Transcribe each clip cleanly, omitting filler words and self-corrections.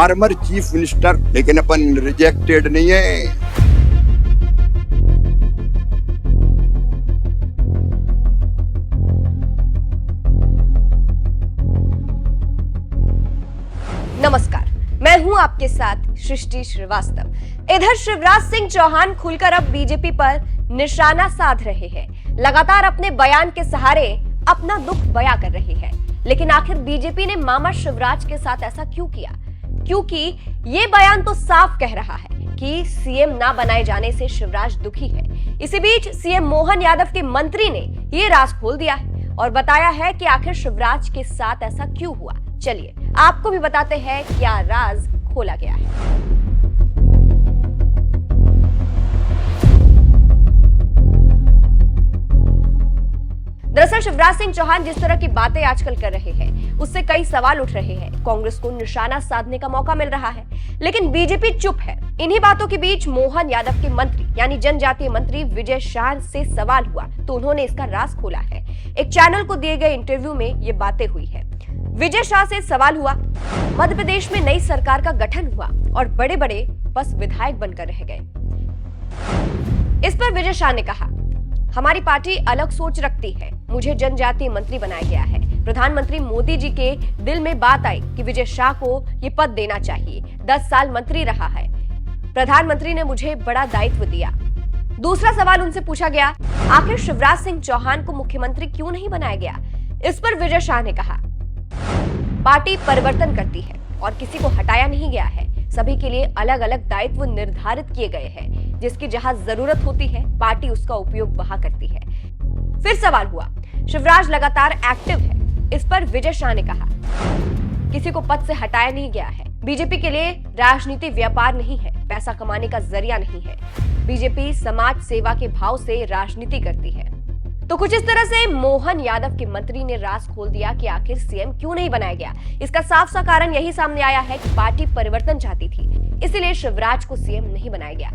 Farmer chief minister, लेकिन अपन rejected नहीं है। नमस्कार, मैं हूं आपके साथ सृष्टि श्रीवास्तव। इधर शिवराज सिंह चौहान खुलकर अब बीजेपी पर निशाना साध रहे हैं। लगातार अपने बयान के सहारे अपना दुख बयां कर रहे हैं। लेकिन आखिर बीजेपी ने मामा शिवराज के साथ ऐसा क्यों किया? क्योंकि ये बयान तो साफ कह रहा है कि सीएम ना बनाए जाने से शिवराज दुखी है। इसी बीच सीएम मोहन यादव के मंत्री ने ये राज खोल दिया है और बताया है कि आखिर शिवराज के साथ ऐसा क्यों हुआ। चलिए आपको भी बताते हैं क्या राज खोला गया है। दरअसल शिवराज सिंह चौहान जिस तरह की बातें आजकल कर रहे हैं, उससे कई सवाल उठ रहे हैं। कांग्रेस को निशाना साधने का मौका मिल रहा है, लेकिन बीजेपी चुप है। इन्हीं बातों के बीच मोहन यादव के मंत्री यानी जनजातीय मंत्री विजय शाह से सवाल हुआ तो उन्होंने इसका राज खोला है। एक चैनल को दिए गए इंटरव्यू में ये बातें हुई है। विजय शाह से सवाल हुआ, मध्य प्रदेश में नई सरकार का गठन हुआ और बड़े बड़े बस विधायक बनकर रह गए। इस पर विजय शाह ने कहा, हमारी पार्टी अलग सोच रखती है, मुझे जनजातीय मंत्री बनाया गया है। प्रधानमंत्री मोदी जी के दिल में बात आई कि विजय शाह को ये पद देना चाहिए। 10 साल मंत्री रहा है, प्रधानमंत्री ने मुझे बड़ा दायित्व दिया। दूसरा सवाल उनसे पूछा गया, आखिर शिवराज सिंह चौहान को मुख्यमंत्री क्यों नहीं बनाया गया? इस पर विजय शाह ने कहा, पार्टी परिवर्तन करती है और किसी को हटाया नहीं गया है। सभी के लिए अलग अलग दायित्व निर्धारित किए गए हैं। जिसकी जहां जरूरत होती है पार्टी उसका उपयोग वहां करती है। फिर सवाल हुआ, शिवराज लगातार एक्टिव है। इस पर विजय शाह ने कहा, किसी को पद से हटाया नहीं गया है। बीजेपी के लिए राजनीति व्यापार नहीं है, पैसा कमाने का जरिया नहीं है। बीजेपी समाज सेवा के भाव से राजनीति करती है। तो कुछ इस तरह से मोहन यादव के मंत्री ने राज खोल दिया कि आखिर सीएम क्यों नहीं बनाया गया। इसका साफ सा कारण यही सामने आया है कि पार्टी परिवर्तन चाहती थी, इसीलिए शिवराज को सीएम नहीं बनाया गया,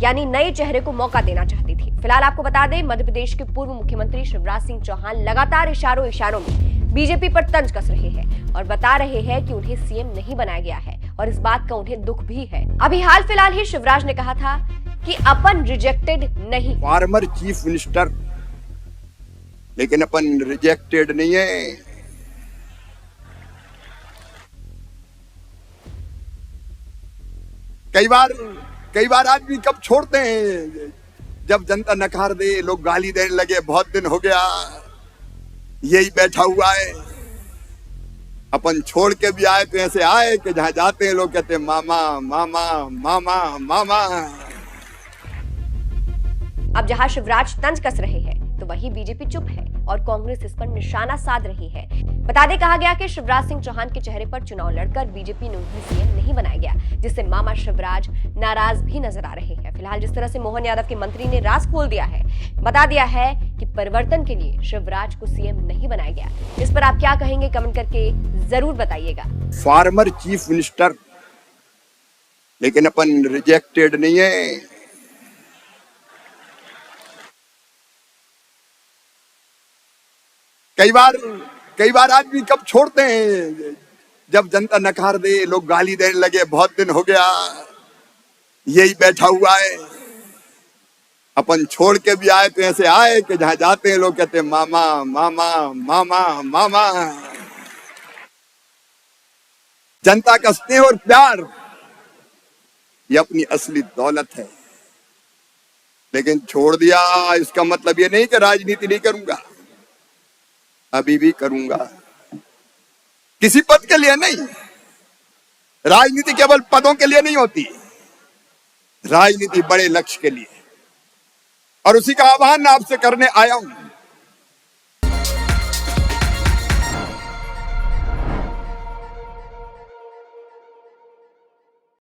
यानी नए चेहरे को मौका देना चाहती थी। फिलहाल आपको बता दें, मध्य प्रदेश के पूर्व मुख्यमंत्री शिवराज सिंह चौहान लगातार इशारों में बीजेपी पर तंज कस रहे हैं और बता रहे हैं कि उन्हें सीएम नहीं बनाया गया है और इस बात का उन्हें दुख भी है। अभी हाल फिलहाल ही शिवराज ने कहा था कि अपन रिजेक्टेड नहीं, फार्मर चीफ मिनिस्टर, लेकिन अपन रिजेक्टेड नहीं है। कई बार आदमी कब छोड़ते हैं, जब जनता नकार दे, लोग गाली देने लगे, बहुत दिन हो गया यही बैठा हुआ है। अपन छोड़ के भी आए तो ऐसे आए कि जहां जाते हैं लोग कहते हैं मामा मामा मामा मामा। अब जहां शिवराज तंज कस रहे हैं तो वहीं बीजेपी चुप है और कांग्रेस इस पर निशाना साध रही है। बता दें, कहा गया कि शिवराज सिंह चौहान के चेहरे पर चुनाव लड़कर बीजेपी ने उन्हें सीएम नहीं बनाया गया, जिससे मामा शिवराज नाराज भी नजर आ रहे हैं। फिलहाल जिस तरह से मोहन यादव के मंत्री ने राज खोल दिया है, बता दिया है कि परिवर्तन के लिए शिवराज को सीएम नहीं बनाया गया। इस पर आप क्या कहेंगे, कमेंट करके जरूर बताइएगा। फार्मर चीफ मिनिस्टर, लेकिन अपन रिजेक्टेड नहीं है। कई बार आदमी कब छोड़ते हैं, जब जनता नकार दे, लोग गाली देने लगे, बहुत दिन हो गया यही बैठा हुआ है। अपन छोड़ के भी आए तो ऐसे आए कि जहां जाते हैं लोग कहते हैं मामा मामा मामा मामा। जनता का स्नेह और प्यार ये अपनी असली दौलत है, लेकिन छोड़ दिया इसका मतलब ये नहीं कि राजनीति नहीं करूंगा, अभी भी करूंगा। किसी पद के लिए नहीं, राजनीति केवल पदों के लिए नहीं होती, राजनीति बड़े लक्ष्य के लिए। और उसी का आह्वान आपसे करने आया हूं।